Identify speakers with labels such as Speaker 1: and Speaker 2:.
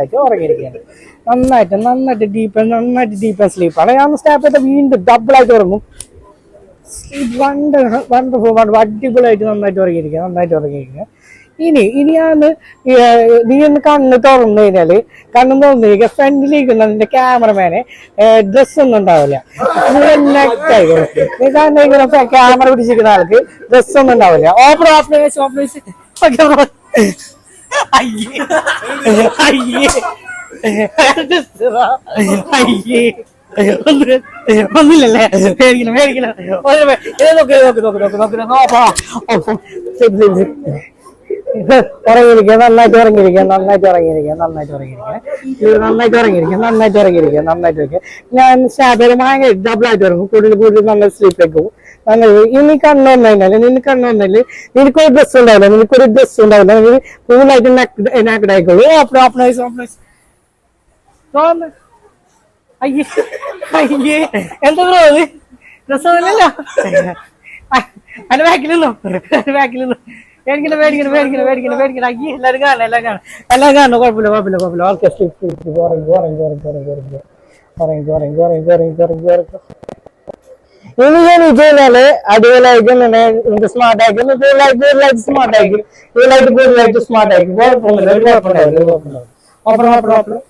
Speaker 1: നന്നായിട്ട് ഉറങ്ങിയിരിക്കുകയാണ്. നന്നായിട്ട് ഡീപ്പ് സ്ലീപ്പാണ്. ഞാൻ സ്റ്റാപ്പ് ചെയ്ത വീണ്ടും ഡബിളായിട്ട് ഉറങ്ങും. സ്ലീപ്പ് വണ്ടർഫുൾ അടിപൊളിയായിട്ട് നന്നായിട്ട് ഉറങ്ങിയിരിക്കുക. ഇനിയാണ് നീ ഒന്ന് കണ്ണ് തുറന്നു കഴിഞ്ഞാല് ഫ്രണ്ടിലേക്ക് നിന്റെ ക്യാമറമാനെ ഡ്രസ് ഒന്നും ഉണ്ടാവില്ല. ക്യാമറ പിടിച്ചിരിക്കുന്ന ആൾക്ക് ഡ്രസ് ഒന്നും ഉണ്ടാവില്ല. ഓപ്പൺ ഒന്നുമില്ലല്ലേ? മേടിക്കണം. ഉറങ്ങിയിരിക്കുക. നന്നായിട്ട് ഉറങ്ങിയിരിക്കുക. ഞാൻ സ്റ്റാബില് ഭയങ്കര ഡബിളായിട്ട് ഉറങ്ങും. കൂടുതൽ നല്ല സ്ലീപ്പിലേക്ക് പോകും. ഇനി കണ്ണൊന്നല്ലേ നിനക്കൊരു ഡ്രസ് ഉണ്ടാവില്ല. നീ ഫുള്ളായിട്ട് നാക്കഡായിക്കോളൂ. അയ്യേ എന്താ ബ്രോ അത്? ഡ്രസ് ഒന്നുമില്ലല്ലോ. അതിന്റെ ബാക്കിലല്ലോ. മേടിക്കണം. അയ്യേ എല്ലാരും കാണണം. കുഴപ്പമില്ല. ഓക്കെ ഇനി ഞാൻ വിജയനാല് അടിപൊളിയായിട്ട് എനിക്ക് സ്മാർട്ട് ആയിരിക്കും. സ്മാർട്ട് ആയിരിക്കും. കുഴപ്പമില്ല.